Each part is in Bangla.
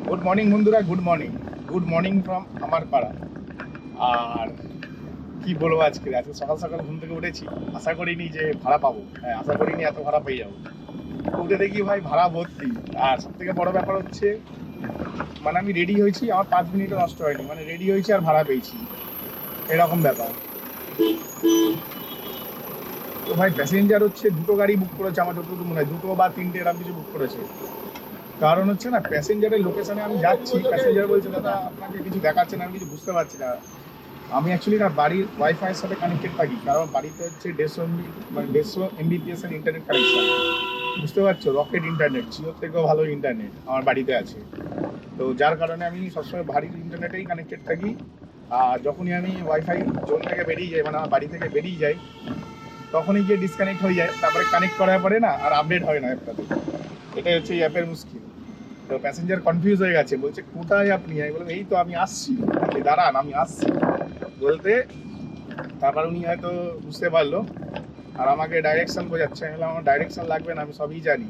গুড মর্নিং বন্ধুরা, গুড মর্নিং ফ্রম আমার পাড়া। আর কি বলবো, আজকে আজকে সকাল সকাল ঘুম থেকে উঠেছি। আশা করিনি যে ভাড়া পাবো, হ্যাঁ আশা করিনি এত ভাড়া পেয়ে যাবো। উঠে দেখি ভাই ভাড়া ভর্তি। আর সব থেকে বড় ব্যাপার হচ্ছে, মানে আমি রেডি হয়েছি, আমার 5 মিনিটও নষ্ট হয়নি, মানে রেডি হয়েছি আর ভাড়া পেয়েছি, এরকম ব্যাপার। তো ভাই প্যাসেঞ্জার হচ্ছে দুটো গাড়ি বুক করেছে আমার যতটুকু মনে হয়, দুটো বা তিনটে এরকম কিছু বুক করেছে। কারণ হচ্ছে না, প্যাসেঞ্জারের লোকেশনে আমি যাচ্ছি, প্যাসেঞ্জার বলছে দাদা আপনাকে কিছু দেখাচ্ছে না, আমি কিছু বুঝতে পারছি না। আমি অ্যাকচুয়ালি না বাড়ির ওয়াইফাইয়ের সাথে কানেক্টেড থাকি, কারণ বাড়িতে হচ্ছে 150 MB, মানে 150 MBPS এর ইন্টারনেট কানেকশন। বুঝতে পারছো, রকেট ইন্টারনেট, জিওর থেকেও ভালো ইন্টারনেট আমার বাড়িতে আছে। তো যার কারণে আমি সবসময় বাড়ির ইন্টারনেটেই কানেক্টেড থাকি। আর যখনই আমি ওয়াইফাই জোন থেকে বেরিয়ে যাই, মানে আমার বাড়ি থেকে বেরিয়ে যাই, তখনই গিয়ে ডিসকানেক্ট হয়ে যায়, তারপরে কানেক্ট করার পরে না আর আপডেট হয় না অ্যাপটাতে। এটাই হচ্ছে এই অ্যাপের মুশকিল। তো প্যাসেঞ্জার কনফিউজ হয়ে গেছে, বলছে কোথায় আপনি? আমি বললাম এই তো আমি আসছি, আপনি দাঁড়ান আমি আসছি বলতে। তারপর উনি হয়তো বুঝতে পারলো আর আমাকে ডাইরেকশন বোঝাচ্ছে। আমি বললাম আমার ডাইরেকশন লাগবে না, আমি সবই জানি।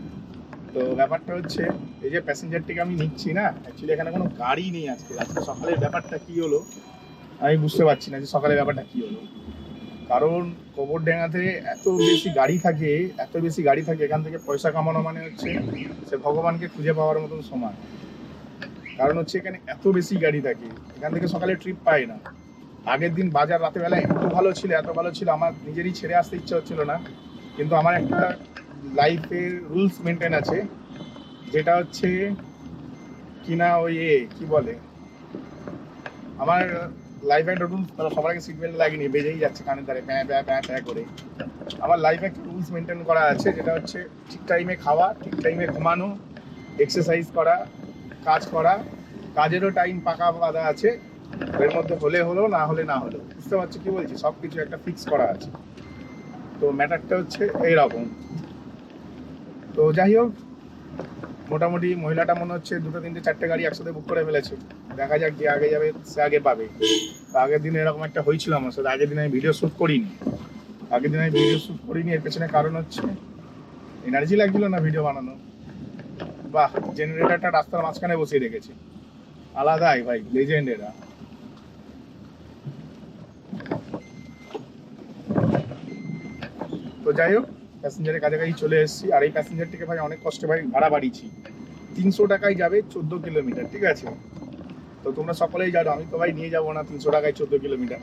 তো ব্যাপারটা হচ্ছে, এই যে প্যাসেঞ্জারটিকে আমি নিচ্ছি না, অ্যাকচুয়ালি এখানে কোনো গাড়ি নেই। আজকে আজকে সকালের ব্যাপারটা কি হলো আমি বুঝতে পারছি না, যে সকালের ব্যাপারটা কি হলো। কারণ কবরডাঙ্গাতে এত বেশি গাড়ি থাকে, এত বেশি গাড়ি থাকে, এখান থেকে পয়সা কামানো মানে হচ্ছে সে ভগবানকে খুঁজে পাওয়ার মতন সমান। কারণ হচ্ছে এখানে এত বেশি গাড়ি থাকে, এখান থেকে সকালে ট্রিপ পাই না। আগের দিন বাজার রাতের বেলা এত ভালো ছিল, এত ভালো ছিল, আমার নিজেরই ছেড়ে আসতে ইচ্ছা হচ্ছিল না। কিন্তু আমার একটা লাইফের রুলস মেনটেন আছে, যেটা হচ্ছে কিনা ওই কি বলে, আমার লাইফে একটা রুলস, সবার আগে সিট বেল্ট লাগিয়ে বেজেই যাচ্ছে কানের ধারে প্যাঁ প্যাঁ প্যাঁ প্যাঁ করে। আমার লাইফে একটা রুলস মেনটেন করা আছে, যেটা হচ্ছে ঠিক টাইমে খাওয়া, ঠিক টাইমে ঘুমানো, এক্সারসাইজ করা, কাজ করা। কাজেরও টাইম পাকা বাঁধা আছে, এর মধ্যে হলে হলো, না হলে না হলো। বুঝতে পারছি কি বলছি, সব কিছু একটা ফিক্স করা আছে। তো ম্যাটারটা হচ্ছে এইরকম। তো যাই হোক, মোটামুটি মহিলাটা মনে হচ্ছে দুটো তিনটে চারটে গাড়ি একসাথে বুক করে ফেলেছে। দেখা যাক যে আগে যাবে সে আগে পাবে। তো আগের দিনে এরকম একটা হয়েছিল আমার সাথে, আগের দিনে আমি ভিডিও শ্যুট করিনি। এর পেছনে কারণ হচ্ছে এনার্জি লাগছিল না ভিডিও বানানো। বাহ, জেনারেটরটা রাস্তার মাঝখানে বসিয়ে রেখেছে, আলাদাই ভাই, লেজেন্ড এরা। তো যাই হোক, প্যাসেঞ্জারের কাছাকাছি চলে এসেছি। আর এই প্যাসেঞ্জারটিকে ভাই অনেক কষ্টে ভাই ভাড়া বাড়িয়েছি। 300 টাকায় যাবে 14 কিলোমিটার, ঠিক আছে? তো তোমরা সকলেই জানো আমি তো ভাই নিয়ে যাবো না 300 টাকায় 14 কিলোমিটার।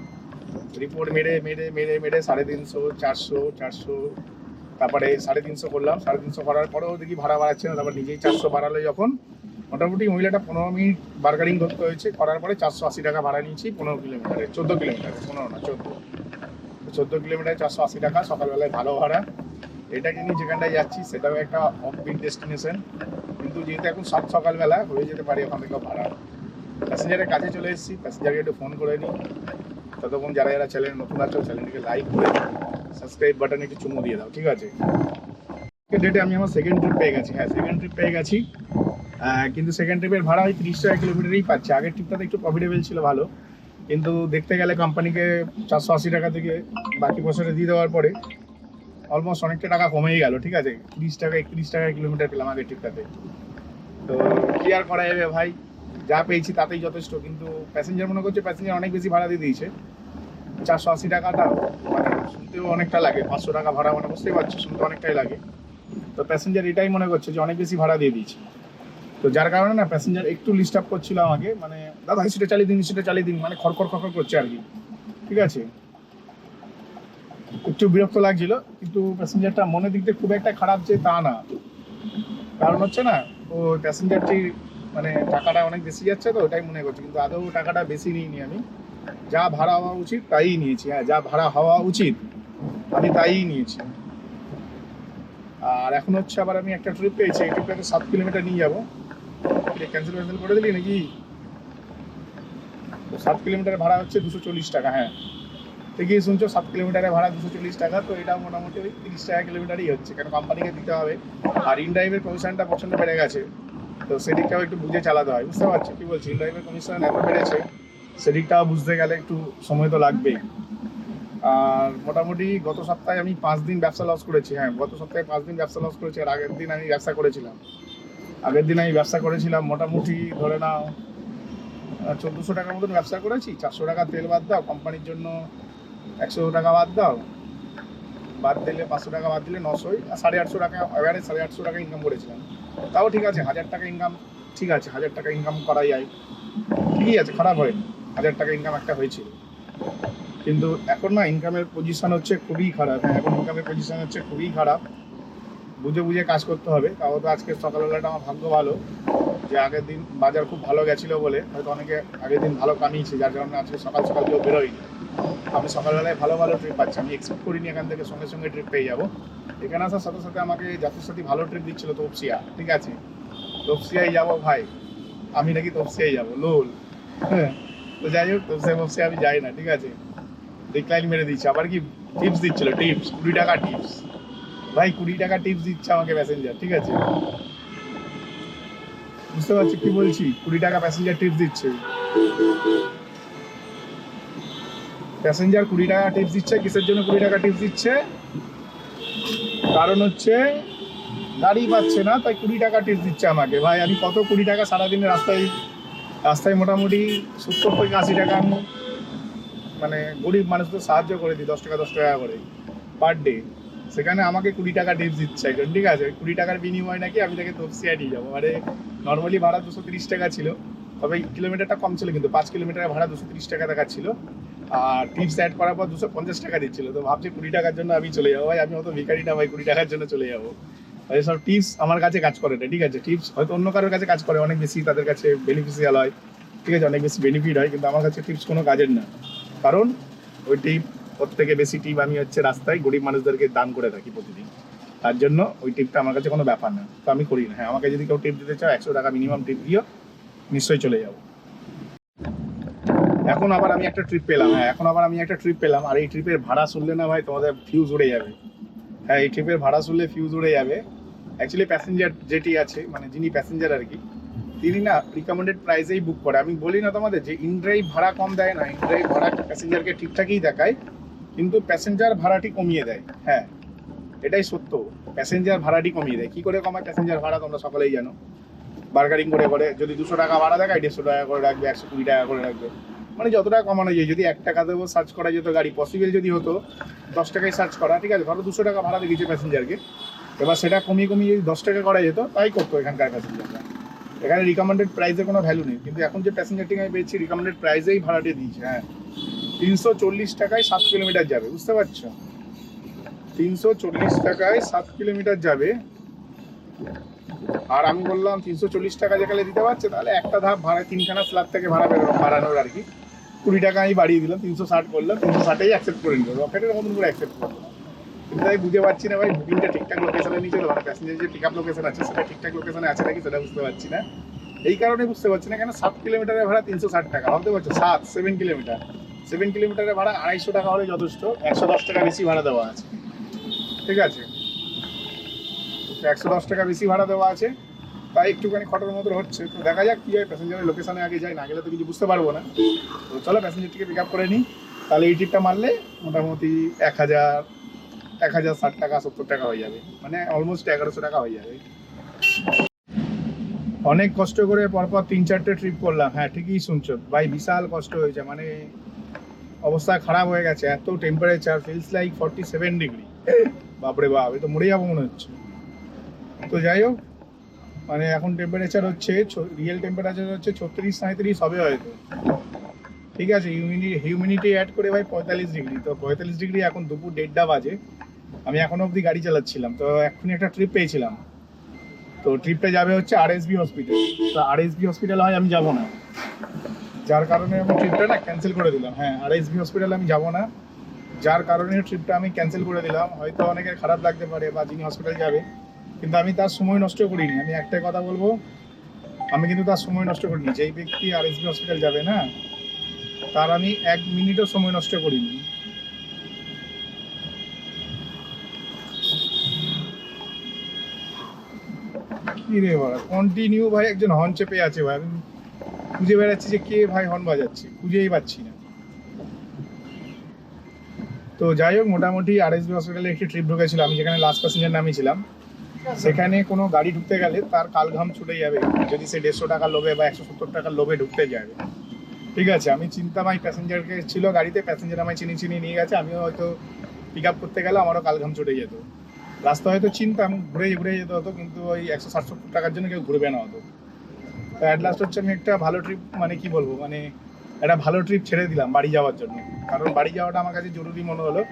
রিপোর্ট মেরে মেরে মেরে মেরে 350, 400, 400, তারপরে 350 করলাম। 350 করার পরেও দেখি ভাড়া বাড়াচ্ছে না, তারপর নিজেই 400 বাড়ালো যখন। মোটামুটি মহিলাটা 15 মিনিট বার্গারিং করতে হয়েছে, করার পরে 480 টাকা ভাড়া নিয়েছি 15 কিলোমিটারে, 14 কিলোমিটারে, 15 না 14। 14 কিলোমিটারে 480 টাকা, সকালবেলায় ভালো ভাড়া। এটাকে নিয়ে যেখানটায় যাচ্ছি সেটাও একটা অফবিট ডেস্টিনেশন, কিন্তু যেহেতু এখন সকালবেলা হয়ে যেতে পারে ওখান থেকে ভাড়া। প্যাসেঞ্জারের কাছে চলে এসেছি, প্যাসেঞ্জারকে একটু ফোন করে নিই। ততক্ষণ যারা যারা চ্যানেল নতুন আছো, চ্যানেলটিকে লাইক করে সাবস্ক্রাইব বাটনে একটু চুমু দিয়ে দাও, ঠিক আছে? ডেটে আমি আমার সেকেন্ড ট্রিপ পেয়ে গেছি, হ্যাঁ সেকেন্ড ট্রিপ পেয়ে গেছি। কিন্তু সেকেন্ড ট্রিপের ভাড়া ওই 30 টাকা কিলোমিটারেই পাচ্ছে। আগের ট্রিপটাতে একটু প্রফিটেবল ছিল, ভালো। কিন্তু দেখতে গেলে কোম্পানিকে 480 টাকা থেকে বাকি পয়সাটা দিয়ে দেওয়ার পরে অলমোস্ট অনেকটা টাকা কমেই গেল, ঠিক আছে? 30 টাকা 31 টাকা কিলোমিটার পেলাম আগের ট্রিপটাতে। তো কি আর করা যাবে ভাই, যা পেয়েছি তাতেই যথেষ্ট। কিন্তু প্যাসেঞ্জার মনে করছে প্যাসেঞ্জার অনেক বেশি ভাড়া দিয়ে দিয়েছে। 480 টাকাটা মানে শুনতেও অনেকটা লাগে, 500 টাকা ভাড়া মানে বুঝতেই পারছি শুনতে অনেকটাই লাগে। তো প্যাসেঞ্জার এটাই মনে করছে যে অনেক বেশি ভাড়া দিয়ে দিয়েছে। তো যার কারণে না প্যাসেঞ্জার একটু ডিস্টার্ব করছিল আমাকে, মানে দাদা সেটা চালিয়ে দিন, সেটা চালিয়ে দিন, মানে খড়খড় খড়খড় করছে আর কি, ঠিক আছে? একটু বিরক্ত লাগছিল। কিন্তু প্যাসেঞ্জারটা মনের দিক দিয়ে খুব একটা খারাপ যে তা না। কারণ হচ্ছে না, ও প্যাসেঞ্জারটি মানে টাকাটা অনেক বেশি যাচ্ছে, তো ওটাই মনে করছে। কিন্তু আদৌ টাকাটা বেশি নিইনি আমি, যা ভাড়া হওয়া উচিত তাই নিয়েছি। হ্যাঁ, যা ভাড়া হওয়া উচিত আমি তাই নিয়েছি। আর এখন হচ্ছে আবার আমি একটা ট্রিপ পেয়েছি, এই ট্রিপটাতে 7 কিলোমিটার নিয়ে যাবো। ক্যান্সেল করে দিলি নাকি? 7 কিলোমিটার ভাড়া হচ্ছে 240 টাকা, হ্যাঁ ঠিকই শুনছো, 7 কিলোমিটারের ভাড়া 240 টাকা। তো এটা মোটামুটি ওই 30 টাকা কিলোমিটারই হচ্ছে, কারণ কোম্পানিকে দিতে হবে। আর ইন ড্রাইভের কমিশনটা প্রচণ্ড বেড়ে গেছে, তো সেদিকটাও একটু বুঝে চালাতে হয়। বুঝতে পারছি কি বলছি, ইন ড্রাইভের কমিশন এত বেড়েছে, সেদিকটাও বুঝতে গেলে একটু সময় তো লাগবেই। আর মোটামুটি গত সপ্তাহে আমি 5 দিন ব্যবসা লস করেছি। হ্যাঁ, গত সপ্তাহে 5 দিন ব্যবসা লস করেছি, আর আগের দিন আমি ব্যবসা করেছিলাম। আগের দিন আমি ব্যবসা করেছিলাম মোটামুটি ধরে নাও 1400 টাকার মতন ব্যবসা করেছি। 400 টাকা তেল বাদ দাও, কোম্পানির জন্য 100 টাকা বাদ দাও, বাদ দিলে 500 টাকা বাদ দিলে 900, 850 টাকা, এবারে 850 টাকা ইনকাম করেছিলাম। তাও ঠিক আছে, 1000 টাকা ইনকাম ঠিক আছে, 1000 টাকা ইনকাম করা যায়, ঠিকই আছে, খারাপ হয়নি। 1000 টাকা ইনকাম একটা হয়েছিল। কিন্তু এখন না ইনকামের পজিশন হচ্ছে খুবই খারাপ। হ্যাঁ, এখন ইনকামের পজিশন হচ্ছে খুবই খারাপ। বুঝে বুঝে কাজ করতে হবে। তাও তো আজকে সকালবেলাটা আমার ভাগ্য ভালো যে আগের দিন বাজার খুব ভালো গেছিলো বলে হয়তো অনেকে আগের দিন ভালো কামিয়েছে, যার কারণে আজকে সকাল সকাল কেউ বেরোয়নি। আমি সকালবেলায় ভালো ভালো ট্রিপ পাচ্ছি। আমি এক্সপেক্ট করিনি এখান থেকে সঙ্গে সঙ্গে ট্রিপ পেয়ে যাবো। এখানে আসার সাথে সাথে আমাকে জাতির সাথে ভালো ট্রিপ দিচ্ছিলো তপসিয়া। ঠিক আছে, তপসিয়ায় যাবো ভাই, আমি নাকি তপসিয়ায় যাবো, লোল। হ্যাঁ, তো যাই হোক, তপসিয়া আমি যাই না। ঠিক আছে, ডিক্লাইন মেরে দিচ্ছে। আবার কি টিপস দিচ্ছিল, টিপস 20 টাকা টিপস। ভাই 20 টাকা টিপস দিচ্ছে আমাকে প্যাসেঞ্জার। ঠিক আছে, বুঝতে পারছি কি বলছি, 20 টাকা প্যাসেঞ্জার টিপস দিচ্ছে। প্যাসেঞ্জার 20 টাকা টিপস দিচ্ছে। কিসের জন্য 20 টাকা টিপস দিচ্ছে? কারণ হচ্ছে গাড়ি পাচ্ছে না, তাই 20 টাকা টিপস দিচ্ছে আমাকে। ভাই আমি কত 20 টাকা সারাদিনে রাস্তায় মোটামুটি 70 থেকে 80 টাকা আমি মানে গরিব মানুষদের সাহায্য করে দিই, 10 টাকা 10 টাকা করে পার ডে। সেখানে আমাকে 20 টাকা টিপস দিচ্ছে একজন। ঠিক আছে, 20 টাকার বিনিময় নাকি আমি তাকে তপসিয়া নিয়ে যাবো। মানে নর্মালি ভাড়া 230 টাকা ছিল, তবে কিলোমিটারটা কম ছিল, কিন্তু 5 কিলোমিটারের ভাড়া 230 টাকা দেখাচ্ছিল। আর টিপস অ্যাড করার পর 250 টাকা দিচ্ছিল। তো ভাবছি 20 টাকার জন্য আমি চলে যাবো। ভাই আমি অত ভিখারি না ভাই, 20 টাকার জন্য চলে যাবো। সব টিপস আমার কাছে কাজ করে না। ঠিক আছে, টিপস হয়তো অন্য কারোর কাছে কাজ করে, অনেক বেশি তাদের কাছে বেনিফিশিয়াল হয়। ঠিক আছে, অনেক বেশি বেনিফিট হয়, কিন্তু আমার কাছে টিপস কোনো কাজের না। কারণ ওই টিপ, ওর থেকে বেশি টিপ আমি হচ্ছে রাস্তায় গরিব মানুষদেরকে দান করে থাকি প্রতিদিন। তার জন্য ওই টিপটা আমার কাছে কোনো ব্যাপার না, তো আমি করি না। হ্যাঁ, আমাকে যদি কেউ টিপ দিতে চাও 100 টাকা মিনিমাম টিপ দিও, নিশ্চয়ই চলে যাবো। এখন আবার আমি একটা ট্রিপ পেলাম। হ্যাঁ, এখন আবার আমি একটা ট্রিপ পেলাম। আর এই ট্রিপের ভাড়া শুনলে না ভাই তোমাদের ফিউজ উড়ে যাবে। হ্যাঁ, এই ট্রিপের ভাড়া শুনলে ফিউজ উড়ে যাবে। অ্যাকচুয়ালি প্যাসেঞ্জার যেটি আছে, মানে যিনি প্যাসেঞ্জার আর কি, তিনি না রিকমেন্ডেড প্রাইসেই বুক করে। আমি বলি না তোমাদের যে ইনড্রাইভ ভাড়া কম দেয় না, ইনড্রাইভ ভাড়া প্যাসেঞ্জারকে ঠিকঠাকই দেখায়, কিন্তু প্যাসেঞ্জার ভাড়াটি কমিয়ে দেয়। হ্যাঁ, এটাই সত্য, প্যাসেঞ্জার ভাড়াটি কমিয়ে দেয়। কী করে কমায় প্যাসেঞ্জার ভাড়া তোমরা সকলেই জানো, বার্গারিং করে করে। যদি 200 টাকা ভাড়া দেখায় 150 টাকা করে রাখবে, 120 টাকা করে রাখবে, মানে যত টাকা কমানো যায়। যদি 1 টাকা দেবো সার্চ করা যেত গাড়ি, পসিবল যদি হতো 10 টাকায় সার্চ করা। ঠিক আছে, ধরো 200 টাকা ভাড়া দেখিয়েছে প্যাসেঞ্জারকে, এবার সেটা কমিয়ে কমিয়ে যদি 10 টাকা করা যেত, তাই করতো এখানকার প্যাসেঞ্জাররা। এখানে রিকমেন্ডেড প্রাইসে কোনো ভ্যালু নেই, কিন্তু এখন যে প্যাসেঞ্জারটি আমি পেয়েছি রিকমেন্ডেড প্রাইসেই ভাড়াটি দিয়েছে। হ্যাঁ, 340 টাকায় 7 কিলোমিটার যাবে, বুঝতে পারছো? 340 টাকায় 7 কিলোমিটার যাবে। আর আমি বললাম 340 টাকা যেখানে দিতে পারছে, তাহলে একটা ধাপ ভাড়া 3খানা স্ল্যাব থেকে ভাড়া বাড়ানোর আর কি 20 টাকা আমি বাড়িয়ে দিলাম, 360 করলাম, 360এই অ্যাকসেপ্ট করে নিল, রকেটের মতন করে অ্যাকসেপ্ট করলো। কিন্তু আমি বুঝতে পারছি না ভাই, বুকিংটা ঠিকঠাক লোকেশনে নিয়েছিল, মানে প্যাসেঞ্জার যে পিক আপ লোকেশন আছে সেটা ঠিকঠাক লোকেশনে আছে নাকি সেটা বুঝতে পারছি না। এই কারণে বুঝতে পারছি না কেন 7 কিলোমিটারের ভাড়া 360 টাকা। ভাবতে পারছো 7 কিলোমিটার, 7 কিলোমিটারের ভাড়া 250 টাকা হলে যথেষ্ট। 110 টাকা বেশি ভাড়া দেওয়া আছে। ঠিক আছে, 110 টাকা বেশি ভাড়া দেওয়া আছে, তাই একটুখানি খটর মতো হচ্ছে। তো দেখা যাক কি হয়, প্যাসেঞ্জারের লোকেশনে আগে যাই, না গেলে তো কিছু বুঝতে পারবো না। তো চলো প্যাসেঞ্জারটিকে পিক আপ করে নিই, তাহলে এই ট্রিপটা মারলে মোটামুটি 1060 টাকা 70 টাকা হয়ে যাবে, মানে অলমোস্ট 1100 টাকা হয়ে যাবে। অনেক কষ্ট করে পরপর 3-4টে ট্রিপ করলাম। হ্যাঁ, ঠিকই শুনছো ভাই, বিশাল কষ্ট হয়েছে, মানে অবস্থা খারাপ হয়ে গেছে। এত টেম্পারেচার, ফিলস লাইক 47 ডিগ্রি। বাপরে বাপ, এ তো মরে যাবো মনে হচ্ছে। তো যাই হোক, মানে এখন টেম্পারেচার হচ্ছে, রিয়েল টেম্পারেচার হচ্ছে 36-37 হবে হয়তো। ঠিক আছে, হিউমিডিটি অ্যাড করে ভাই 45 ডিগ্রি। তো 45 ডিগ্রি, এখন দুপুর 1:30 বাজে, আমি এখনো অবধি গাড়ি চালাচ্ছিলাম। তো এক্ষুনি একটা ট্রিপ পেয়েছিলাম, তো ট্রিপটা যাবে হচ্ছে আরএসবি হসপিটাল। তো আরএসবি হসপিটাল হয় আমি যাবো না, যার কারণে আমি ট্রিপটা না ক্যান্সেল করে দিলাম। হ্যাঁ, আরএসবি হসপিটাল আমি যাবো না, যার কারণে ট্রিপটা আমি ক্যান্সেল করে দিলাম। হয়তো অনেকের খারাপ লাগতে পারে বা যিনি হসপিটাল যাবে, কিন্তু আমি তার সময় নষ্ট করিনি। আমি একটাই কথা বলবো, আমি কিন্তু তার সময় নষ্ট করিনি। যেই ব্যক্তি আরএসবি হসপিটাল যাবে না, তার আমি 1 মিনিটও সময় নষ্ট করিনি। কি রে ভাই, কন্টিনিউ ভাই একজন হর্ন চেপে আছে ভাই, আমি খুঁজে বেড়াচ্ছি যে কে ভাই হর্ন বাজাচ্ছে, খুঁজেই পাচ্ছি না। তো যাই হোক, মোটামুটি আরএসবি হসপিটালে একটি ট্রিপ ঢুকেছিল, আমি যেখানে লাস্ট প্যাসেঞ্জার নামিয়েছিলাম। সেখানে কোনো গাড়ি ঢুকতে গেলে তার কালঘাম ছুটে যাবে যদি সে 150 টাকার লোভে বা 170 টাকার লোভে ঢুকতে যাবে। ঠিক আছে, আমি চিন্তামাই প্যাসেঞ্জারকে ছিল গাড়িতে, প্যাসেঞ্জার আমায় চিনি নিয়ে গেছে, আমিও হয়তো পিক আপ করতে গেলে আমারও কালঘাম ছুটে যেত। রাস্তা হয়তো চিনতাম, ঘুরে যেতে হতো, কিন্তু ওই 160-170 টাকার জন্য কেউ ঘুরবে না হতো। তো অ্যাট লাস্ট হচ্ছে আমি একটা ভালো ট্রিপ, মানে কি বলবো, মানে একটা ভালো ট্রিপ ছেড়ে দিলাম বাড়ি যাওয়ার জন্য। কারণ বাড়ি যাওয়াটা আমার কাছে জরুরি মনে হলো,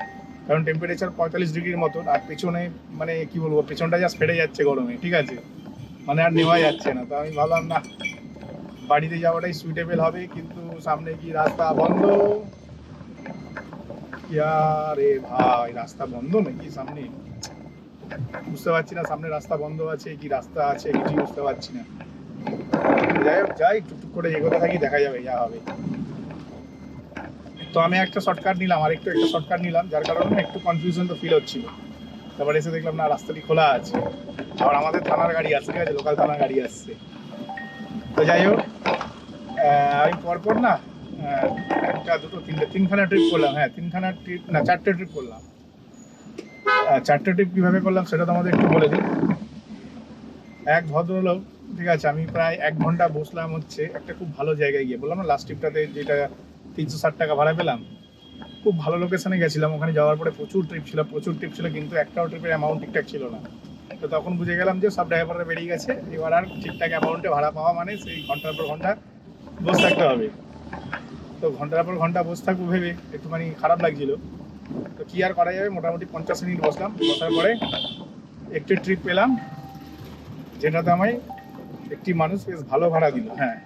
কারণ টেম্পারেচার 45 ডিগ্রির মতন, আর পেছনে মানে কি বলবো, পেছনটা জাস্ট ফেটে যাচ্ছে গরমে। ঠিক আছে, মানে আর নেওয়া যাচ্ছে না। তো আমি ভাবলাম না, বাড়িতে যাওয়াটাই সুইটেবল হবে। কিন্তু সামনে কি রাস্তা বন্ধ, রে ভাই, রাস্তা বন্ধ নাকি সামনে, বুঝতে পারছি না। সামনে রাস্তা বন্ধ আছে কি রাস্তা আছে কিছুই বুঝতে পারছি না। যাই হোক, যাই টুকটুক করে এগোতে থাকি, দেখা যাবে যা হবে। তো আমি একটা শর্টকাট নিলাম, আরেকটু একটা শর্টকাট নিলাম, যার কারণে একটু কনফিউশন তো ফিল হচ্ছিল। তারপর এসে দেখলাম না, রাস্তাটি খোলা আছে, আবার আমাদের থানার গাড়ি আসছে। ঠিক আছে, লোকাল থানার গাড়ি আসছে। তো যাই হোক, আমি পরপর না একটা দুটো তিনখানা ট্রিপ করলাম। হ্যাঁ, তিনখানা ট্রিপ না, 4টে ট্রিপ করলাম। 4টে ট্রিপ কীভাবে করলাম সেটা তো আমাদের একটু বলে দিই। এক ভদ্রলোক, ঠিক আছে, আমি প্রায় 1 ঘন্টা বসলাম হচ্ছে একটা খুব ভালো জায়গায় গিয়ে। বললাম না লাস্ট ট্রিপটাতে যেটা 360 টাকা ভাড়া পেলাম, খুব ভালো লোকেশনে গেছিলাম। ওখানে যাওয়ার পরে প্রচুর ট্রিপ ছিল, কিন্তু একটাও ট্রিপের অ্যামাউন্ট ঠিকঠাক ছিল না। তো তখন বুঝে গেলাম যে সব ড্রাইভাররা বেরিয়ে গেছে, এবার আর ঠিকঠাক অ্যামাউন্টে ভাড়া পাওয়া মানে সেই ঘন্টার পর ঘন্টা বসে থাকতে হবে। তো ঘন্টার পর ঘন্টা বসে থাকবো ভেবে একটুখানি খারাপ লাগছিল। তো কী আর করা যাবে, মোটামুটি 50 মিনিট বসলাম। বসার পরে একটি ট্রিপ পেলাম, যেটাতে আমায় একটি মানুষ বেশ ভালো ভাড়া দিল। হ্যাঁ,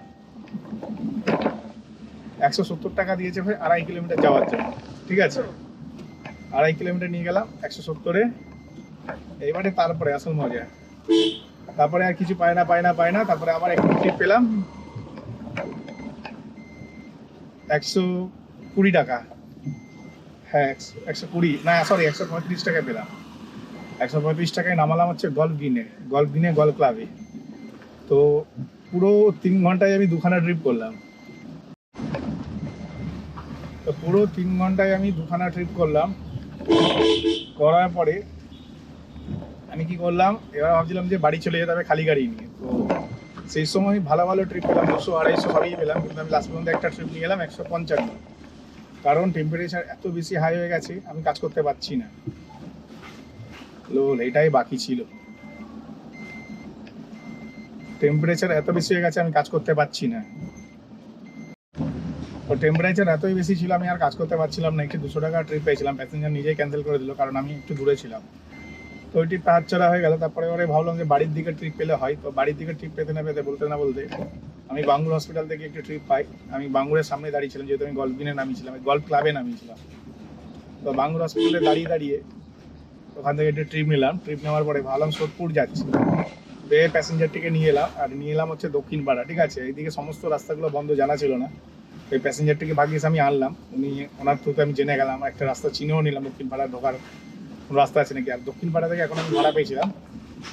170 টাকা দিয়েছে ভাই 2.5 কিলোমিটার যাওয়ার জন্য। ঠিক আছে, 2.5 কিলোমিটার নিয়ে গেলাম 170-এ। এইবারে তারপরে আসল মজা, তারপরে আর কিছু পায় না। তারপরে আবার একটু ট্রিপ পেলাম 120 টাকা। হ্যাঁ, 120 না, সরি 135 টাকায় পেলাম। 135 টাকায় নামালাম হচ্ছে গল্ফ গ্রিনে গল্ফ ক্লাবে। তো পুরো 3 ঘন্টায় আমি 2খানা ট্রিপ করলাম। তো পুরো 3 ঘন্টায় আমি 2খানা ট্রিপ করলাম। করার পরে আমি কি করলাম, এবার ভাবছিলাম যে বাড়ি চলে যেতে হবে খালি গাড়ি নিয়ে। তো সেই সময় ভালো ট্রিপ পেলাম, 200-250 সবই পেলাম, কিন্তু আমি লাস্ট পর্যন্ত একটা ট্রিপ নিয়ে গেলাম 155। কারণ টেম্পারেচার এত বেশি হাই হয়ে গেছে, আমি কাজ করতে পারছি না। এটাই বাকি ছিল, টেম্পারেচার এত বেশি হয়ে গেছে আমি কাজ করতে পারছি না। তো টেম্পারেচার এতই বেশি ছিল, আমি আর কাজ করতে পারছিলাম না। একটু 200 টাকা ট্রিপ পেয়েছিলাম, প্যাসেঞ্জার নিজেই ক্যান্সেল করে দিল, কারণ আমি একটু দূরে ছিলাম। তো ওই ট্রিপটা হাতছাড়া হয়ে গেল। তারপরে ভাবলাম যে বাড়ির দিকে ট্রিপ পেলে হয়। তো বাড়ির দিকে ট্রিপ পেতে বলতে আমি বাঙ্গুর হসপিটাল থেকে একটু ট্রিপ পাই। আমি বাঙ্গুরের সামনে দাঁড়িয়েছিলাম, যেহেতু আমি গল্ফ গ্রিনে নামিয়েছিলাম, গল্ফ ক্লাবে নামিয়েছিলাম। তো বাঙ্গুর হসপিটালে দাঁড়িয়ে ওখান থেকে একটু ট্রিপ নিলাম। ট্রিপ নেওয়ার পরে ভাবলাম সোদপুর যাচ্ছি, প্যাসেঞ্জারটিকে নিয়ে এলাম হচ্ছে দক্ষিণ পাড়া। ঠিক আছে, এইদিকে সমস্ত রাস্তাগুলো বন্ধ, জানা ছিল না। ওই প্যাসেঞ্জারটিকে ভাগ্যিস আমি আনলাম, ওনার থ্রুতে আমি জেনে গেলাম, একটা রাস্তা চিনেও নিলাম, দক্ষিণ পাড়া ঢোকার কোনো রাস্তা আছে নাকি। আর দক্ষিণ পাড়া থেকে এখন আমি ভাড়া পেয়েছিলাম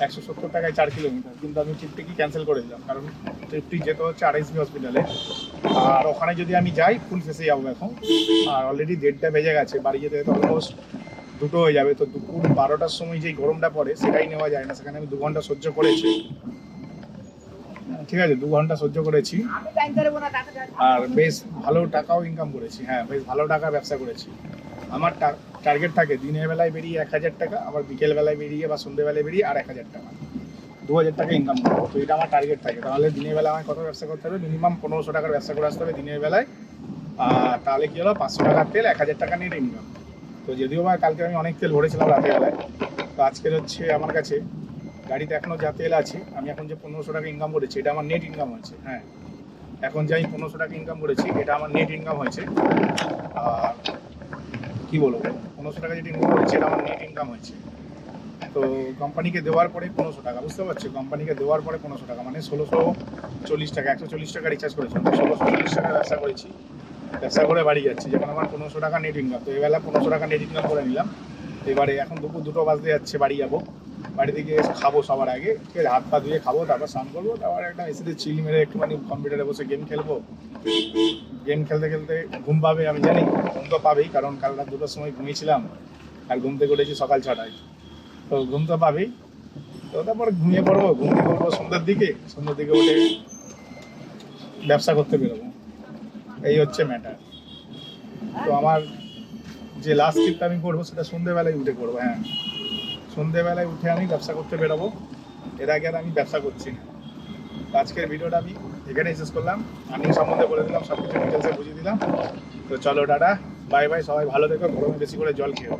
170 টাকায় 4 কিলোমিটার, কিন্তু আমি ট্রিপটিকে ক্যান্সেল করে দিলাম, কারণ ট্রিপটি যেতে হচ্ছে RSV হসপিটালে। আর ওখানে যদি আমি যাই ফুল ফেসে যাবো এখন, আর অলরেডি 1:30 বেজে গেছে, বাড়ি যেতে অলমোস্ট 2টো হয়ে যাবে। তো দুপুর 12টার সময় যেই গরমটা পড়ে সেটাই নেওয়া যায় না। সেখানে আমি 2 ঘন্টা সহ্য করেছি। ঠিক আছে, 2 ঘন্টা সহ্য করেছি, আর বেশ ভালো টাকাও ইনকাম করেছি। হ্যাঁ, বেশ ভালো টাকা ব্যবসা করেছি। আমার টার্গেট থাকে দিনের বেলায় বেরিয়ে 1000 টাকা, আবার বিকেল বেলায় বেরিয়ে বা সন্ধ্যেবেলায় বেরিয়ে আর 1000 টাকা, 2000 টাকা ইনকাম করবো। তো এটা আমার টার্গেট থাকে। তাহলে দিনের বেলা আমায় কত ব্যবসা করতে হবে, মিনিমাম 1500 টাকার ব্যবসা করে আসতে হবে দিনের বেলায়। তাহলে কি হলো, 500 টাকার তেল, 1000 টাকা নেট ইনকাম। তো যদিও বা কালকে আমি অনেক তেল ভরেছিলাম রাতের বেলায়, তো আজকের হচ্ছে আমার কাছে গাড়িতে এখনও যা তেল আছে, আমি এখন যে 1500 টাকা ইনকাম করেছি, এটা আমার নেট ইনকাম হয়েছে। হ্যাঁ, এখন যে আমি 1500 টাকা ইনকাম করেছি, এটা আমার নেট ইনকাম হয়েছে। আর কী বলবো, 1500 টাকা যেটা ইনকাম করেছি, এটা আমার নেট ইনকাম হয়েছে। তো কোম্পানিকে দেওয়ার পরে 1500 টাকা, বুঝতে পারছি, কোম্পানিকে দেওয়ার পরে 1500 টাকা মানে 1640 টাকা, 140 টাকা রিচার্জ করেছি, 1640 টাকা ব্যবসা করেছি। ব্যবসা করে বাড়ি যাচ্ছি, যখন আমার 1500 টাকা নেট ইনকাম। তো এবেলা 1500 টাকা নেট ইনকাম করে নিলাম। এবারে এখন দুপুর 2টো বাজতে যাচ্ছে, বাড়ি যাবো। বাড়িতে গিয়ে খাবো সবার আগে, ঠিক আছে, হাত পা ধুয়ে খাবো, তারপর স্নান করবো, তারপর একটা এসিতে চিল মেরে একটুখানি কম্পিউটারে বসে গেম খেলবো। গেম খেলতে ঘুম পাবে, আমি জানি ঘুম তো পাবেই, কারণ কাল রাত 2টোর সময় ঘুমিয়েছিলাম, আর ঘুম থেকে উঠেছি সকাল 6টায়। তো ঘুম তো পাবেই। তো তো তারপর ঘুমিয়ে পড়বো, ঘুমিয়ে পড়বো সন্ধ্যার দিকে উঠে ব্যবসা করতে বেরোবো। এই হচ্ছে ম্যাটার। তো আমার যে লাস্ট ট্রিপটা আমি করবো সেটা সন্ধ্যেবেলায় উঠে করবো। হ্যাঁ, সন্ধ্যেবেলায় উঠে আমি ব্যবসা করতে বেরোবো। এর আগে আর আমি ব্যবসা করছি না। তো আজকের ভিডিওটা আমি এখানেই শেষ করলাম। আমি সম্বন্ধে বলে দিলাম, সব কিছু ডিটেলসে বুঝিয়ে দিলাম। তো চলো টাটা, বাই বাই, সবাই ভালো থেকো, গরমে বেশি করে জল খেও।